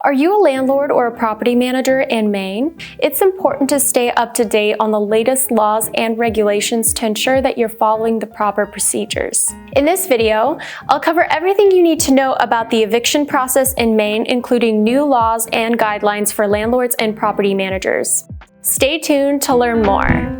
Are you a landlord or a property manager in Maine? It's important to stay up to date on the latest laws and regulations to ensure that you're following the proper procedures. In this video, I'll cover everything you need to know about the eviction process in Maine, including new laws and guidelines for landlords and property managers. Stay tuned to learn more.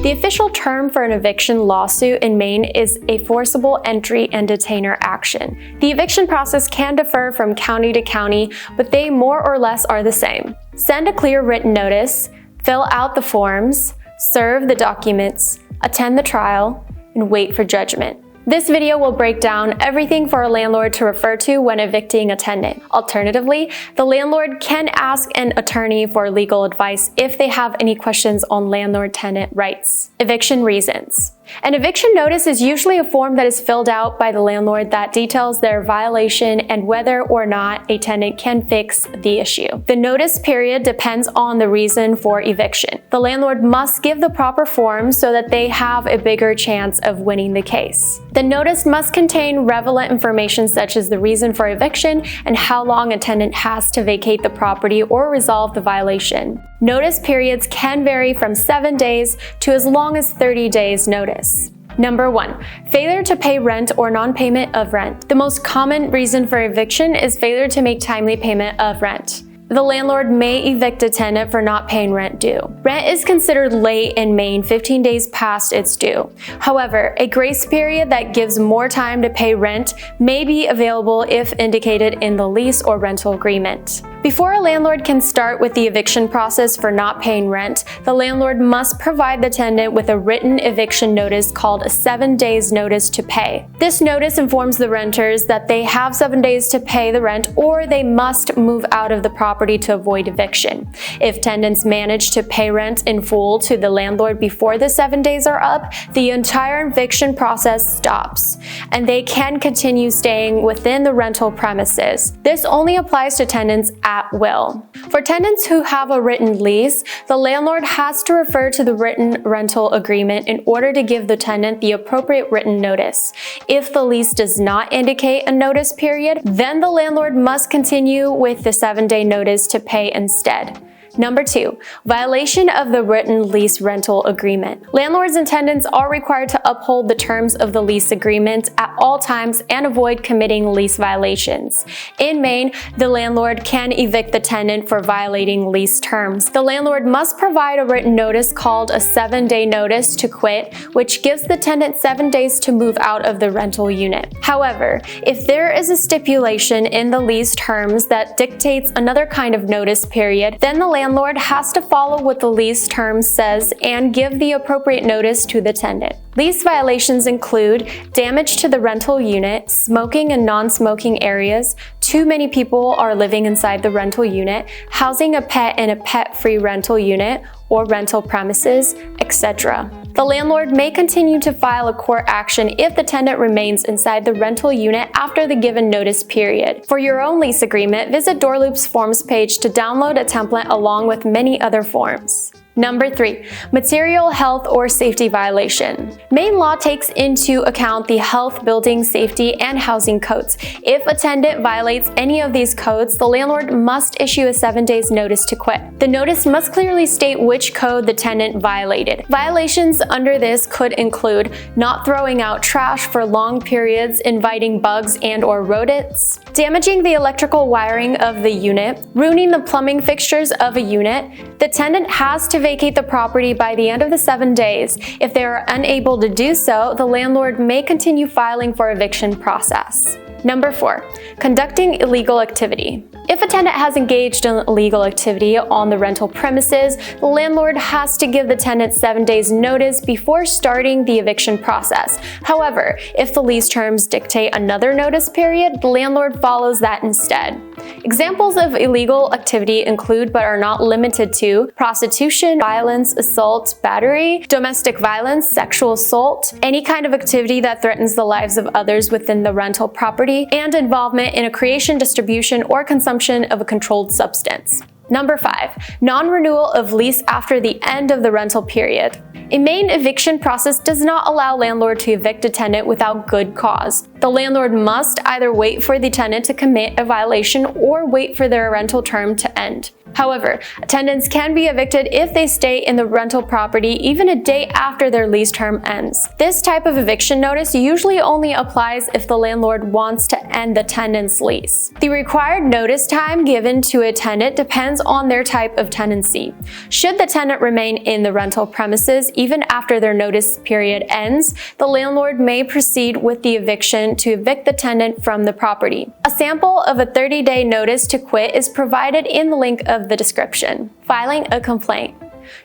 The official term for an eviction lawsuit in Maine is a forcible entry and detainer action. The eviction process can differ from county to county, but they more or less are the same. Send a clear written notice, fill out the forms, serve the documents, attend the trial, and wait for judgment. This video will break down everything for a landlord to refer to when evicting a tenant. Alternatively, the landlord can ask an attorney for legal advice if they have any questions on landlord-tenant rights. Eviction reasons. An eviction notice is usually a form that is filled out by the landlord that details their violation and whether or not a tenant can fix the issue. The notice period depends on the reason for eviction. The landlord must give the proper form so that they have a bigger chance of winning the case. The notice must contain relevant information such as the reason for eviction and how long a tenant has to vacate the property or resolve the violation. Notice periods can vary from 7 days to as long as 30 days notice. Number 1. Failure to pay rent or non-payment of rent. The most common reason for eviction is failure to make timely payment of rent. The landlord may evict a tenant for not paying rent due. Rent is considered late in Maine 15 days past its due. However, a grace period that gives more time to pay rent may be available if indicated in the lease or rental agreement. Before a landlord can start with the eviction process for not paying rent, the landlord must provide the tenant with a written eviction notice called a 7 days notice to pay. This notice informs the renters that they have 7 days to pay the rent or they must move out of the property to avoid eviction. If tenants manage to pay rent in full to the landlord before the 7 days are up, the entire eviction process stops, and they can continue staying within the rental premises. This only applies to tenants at will. For tenants who have a written lease, the landlord has to refer to the written rental agreement in order to give the tenant the appropriate written notice. If the lease does not indicate a notice period, then the landlord must continue with the 7-day notice to pay instead. Number 2. Violation of the written lease rental agreement. Landlords and tenants are required to uphold the terms of the lease agreement at all times and avoid committing lease violations. In Maine, the landlord can evict the tenant for violating lease terms. The landlord must provide a written notice called a 7-day notice to quit, which gives the tenant 7 days to move out of the rental unit. However, if there is a stipulation in the lease terms that dictates another kind of notice period, then the landlord has to follow what the lease term says and give the appropriate notice to the tenant. Lease violations include damage to the rental unit, smoking and non-smoking areas, too many people are living inside the rental unit, housing a pet in a pet-free rental unit or rental premises, etc. The landlord may continue to file a court action if the tenant remains inside the rental unit after the given notice period. For your own lease agreement, visit DoorLoop's forms page to download a template along with many other forms. Number 3. Material health or safety violation. Maine law takes into account the health, building, safety, and housing codes. If a tenant violates any of these codes, the landlord must issue a 7 days notice to quit. The notice must clearly state which code the tenant violated. Violations under this could include not throwing out trash for long periods, inviting bugs and/or rodents, damaging the electrical wiring of the unit, ruining the plumbing fixtures of a unit. The tenant has to vacate the property by the end of the 7 days. If they are unable to do so, the landlord may continue filing for eviction process. Number 4. Conducting illegal activity. If a tenant has engaged in illegal activity on the rental premises, the landlord has to give the tenant 7 days notice before starting the eviction process. However, if the lease terms dictate another notice period, the landlord follows that instead. Examples of illegal activity include, but are not limited to, prostitution, violence, assault, battery, domestic violence, sexual assault, any kind of activity that threatens the lives of others within the rental property, and involvement in a creation, distribution, or consumption of a controlled substance. Number 5. Non-renewal of lease after the end of the rental period. A Maine eviction process does not allow landlord to evict a tenant without good cause. The landlord must either wait for the tenant to commit a violation or wait for their rental term to end. However, tenants can be evicted if they stay in the rental property even a day after their lease term ends. This type of eviction notice usually only applies if the landlord wants to end the tenant's lease. The required notice time given to a tenant depends on their type of tenancy. Should the tenant remain in the rental premises even after their notice period ends, the landlord may proceed with the eviction to evict the tenant from the property. A sample of a 30-day notice to quit is provided in the link of the description. Filing a complaint.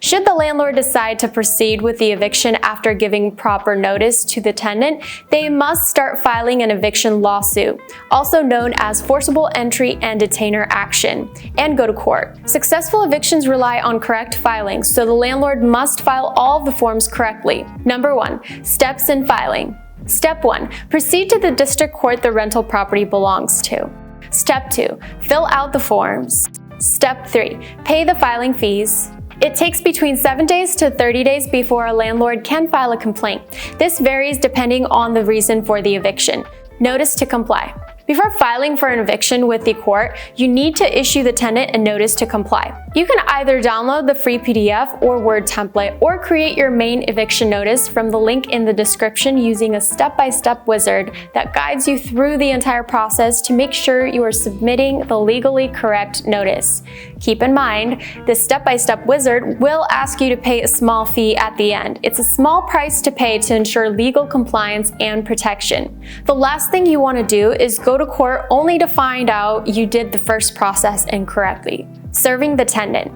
Should the landlord decide to proceed with the eviction after giving proper notice to the tenant, they must start filing an eviction lawsuit, also known as forcible entry and detainer action, and go to court. Successful evictions rely on correct filing, so the landlord must file all of the forms correctly. Number 1. Steps in filing. Step 1. Proceed to the district court the rental property belongs to. Step 2. Fill out the forms. Step 3. Pay the filing fees. It takes between 7 days to 30 days before a landlord can file a complaint. This varies depending on the reason for the eviction. Notice to comply. Before filing for an eviction with the court, you need to issue the tenant a notice to comply. You can either download the free PDF or Word template or create your Maine eviction notice from the link in the description using a step-by-step wizard that guides you through the entire process to make sure you are submitting the legally correct notice. Keep in mind, this step-by-step wizard will ask you to pay a small fee at the end. It's a small price to pay to ensure legal compliance and protection. The last thing you want to do is go to court only to find out you did the first process incorrectly. Serving the tenant.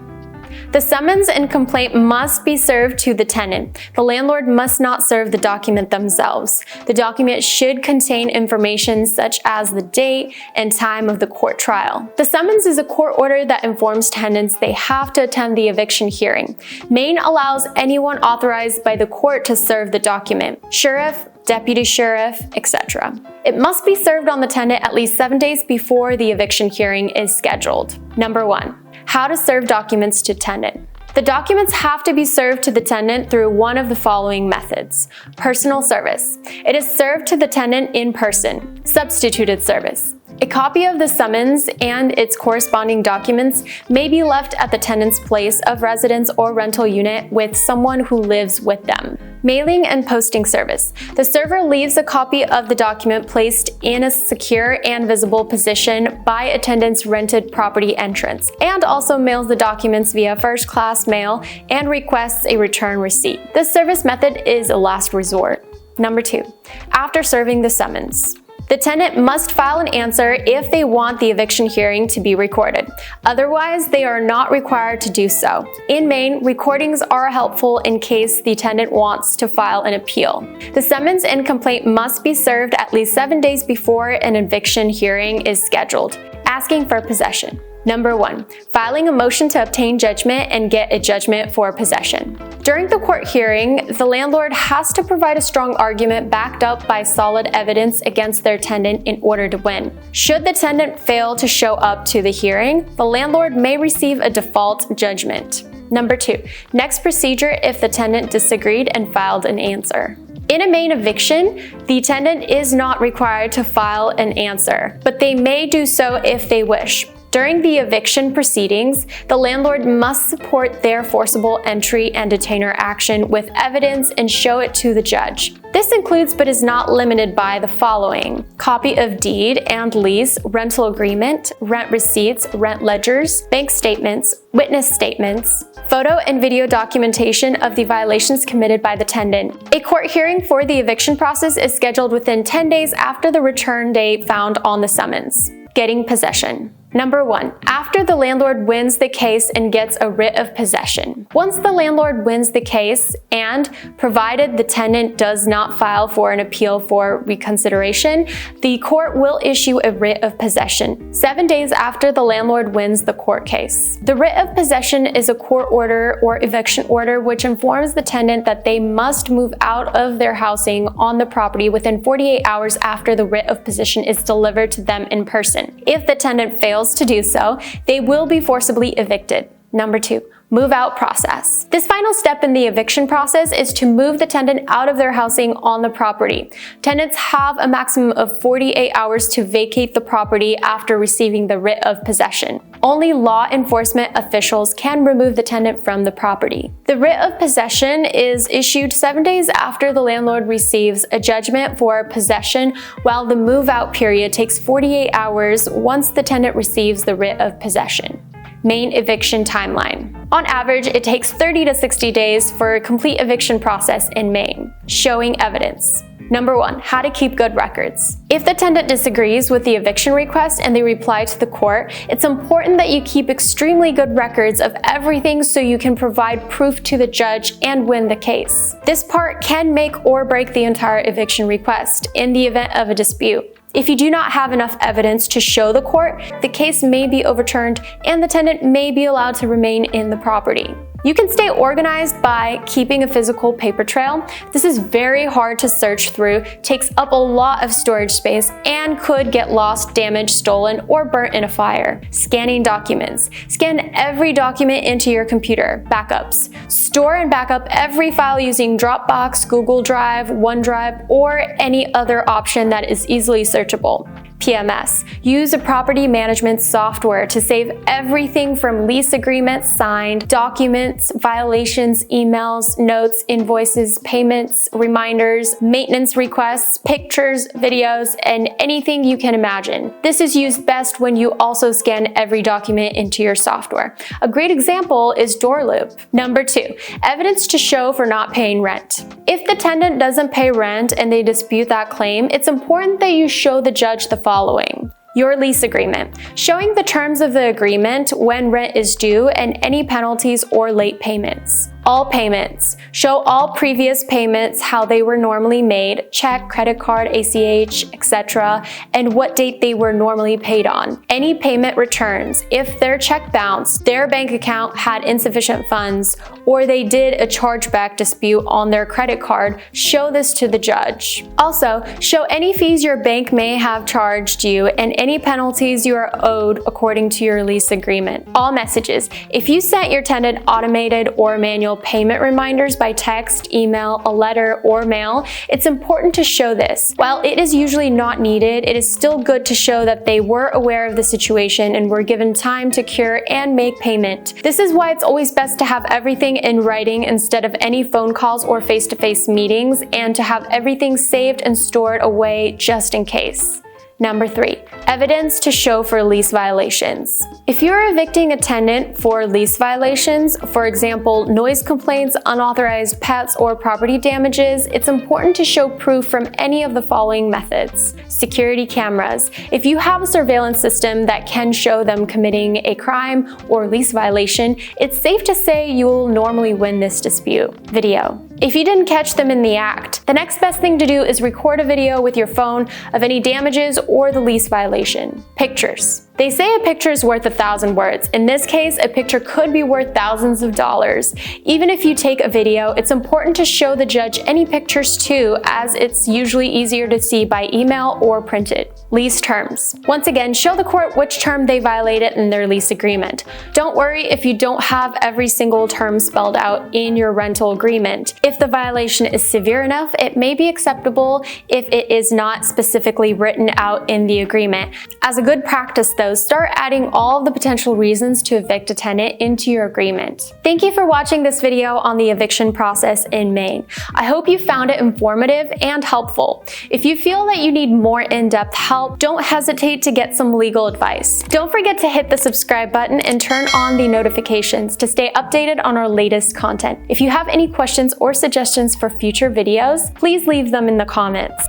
The summons and complaint must be served to the tenant. The landlord must not serve the document themselves. The document should contain information such as the date and time of the court trial. The summons is a court order that informs tenants they have to attend the eviction hearing. Maine allows anyone authorized by the court to serve the document. Sheriff, deputy sheriff, etc. It must be served on the tenant at least 7 days before the eviction hearing is scheduled. Number 1. How to serve documents to tenant. The documents have to be served to the tenant through one of the following methods. Personal service. It is served to the tenant in person. Substituted service. A copy of the summons and its corresponding documents may be left at the tenant's place of residence or rental unit with someone who lives with them. Mailing and posting service. The server leaves a copy of the document placed in a secure and visible position by a tenant's rented property entrance, and also mails the documents via first-class mail and requests a return receipt. This service method is a last resort. Number 2. After serving the summons. The tenant must file an answer if they want the eviction hearing to be recorded. Otherwise, they are not required to do so. In Maine, recordings are helpful in case the tenant wants to file an appeal. The summons and complaint must be served at least 7 days before an eviction hearing is scheduled. Asking for possession. Number 1. Filing a motion to obtain judgment and get a judgment for possession. During the court hearing, the landlord has to provide a strong argument backed up by solid evidence against their tenant in order to win. Should the tenant fail to show up to the hearing, the landlord may receive a default judgment. Number 2. Next procedure if the tenant disagreed and filed an answer. In a Maine eviction, the tenant is not required to file an answer, but they may do so if they wish. During the eviction proceedings, the landlord must support their forcible entry and detainer action with evidence and show it to the judge. This includes but is not limited by the following: copy of deed and lease, rental agreement, rent receipts, rent ledgers, bank statements, witness statements, photo and video documentation of the violations committed by the tenant. A court hearing for the eviction process is scheduled within 10 days after the return date found on the summons. Getting possession. Number 1. After the landlord wins the case and gets a writ of possession. Once the landlord wins the case, and provided the tenant does not file for an appeal for reconsideration, the court will issue a writ of possession 7 days after the landlord wins the court case. The writ of possession is a court order or eviction order which informs the tenant that they must move out of their housing on the property within 48 hours after the writ of possession is delivered to them in person. If the tenant fails fails to do so, they will be forcibly evicted. Number 2, move-out process. This final step in the eviction process is to move the tenant out of their housing on the property. Tenants have a maximum of 48 hours to vacate the property after receiving the writ of possession. Only law enforcement officials can remove the tenant from the property. The writ of possession is issued 7 days after the landlord receives a judgment for possession, while the move-out period takes 48 hours once the tenant receives the writ of possession. Maine eviction timeline. On average, it takes 30 to 60 days for a complete eviction process in Maine. Showing evidence. Number 1, how to keep good records. If the tenant disagrees with the eviction request and they reply to the court, it's important that you keep extremely good records of everything so you can provide proof to the judge and win the case. This part can make or break the entire eviction request in the event of a dispute. If you do not have enough evidence to show the court, the case may be overturned and the tenant may be allowed to remain in the property. You can stay organized by keeping a physical paper trail. This is very hard to search through, takes up a lot of storage space, and could get lost, damaged, stolen, or burnt in a fire. Scanning documents. Scan every document into your computer. Backups. Store and backup every file using Dropbox, Google Drive, OneDrive, or any other option that is easily searchable. PMS. Use a property management software to save everything from lease agreements signed, documents, violations, emails, notes, invoices, payments, reminders, maintenance requests, pictures, videos, and anything you can imagine. This is used best when you also scan every document into your software. A great example is DoorLoop. Number 2, evidence to show for not paying rent. If the tenant doesn't pay rent and they dispute that claim, it's important that you show the judge the following. Your lease agreement, showing the terms of the agreement, when rent is due, and any penalties or late payments. All payments, show all previous payments, how they were normally made, check, credit card, ACH, etc., and what date they were normally paid on. Any payment returns, if their check bounced, their bank account had insufficient funds, or they did a chargeback dispute on their credit card, show this to the judge. Also, show any fees your bank may have charged you and any penalties you are owed according to your lease agreement. All messages, if you sent your tenant automated or manual payment reminders by text, email, a letter, or mail, it's important to show this. While it is usually not needed, it is still good to show that they were aware of the situation and were given time to cure and make payment. This is why it's always best to have everything in writing instead of any phone calls or face-to-face meetings, and to have everything saved and stored away just in case. Number 3, evidence to show for lease violations. If you're evicting a tenant for lease violations, for example, noise complaints, unauthorized pets, or property damages, it's important to show proof from any of the following methods. Security cameras. If you have a surveillance system that can show them committing a crime or lease violation, it's safe to say you will normally win this dispute. Video. If you didn't catch them in the act, the next best thing to do is record a video with your phone of any damages or the lease violation. Pictures. They say a picture is worth 1,000 words. In this case, a picture could be worth thousands of dollars. Even if you take a video, it's important to show the judge any pictures too, as it's usually easier to see by email or printed. Lease terms. Once again, show the court which term they violated in their lease agreement. Don't worry if you don't have every single term spelled out in your rental agreement. If the violation is severe enough, it may be acceptable if it is not specifically written out in the agreement. As a good practice though, start adding all of the potential reasons to evict a tenant into your agreement. Thank you for watching this video on the eviction process in Maine. I hope you found it informative and helpful. If you feel that you need more in-depth help, don't hesitate to get some legal advice. Don't forget to hit the subscribe button and turn on the notifications to stay updated on our latest content. If you have any questions or suggestions for future videos, please leave them in the comments.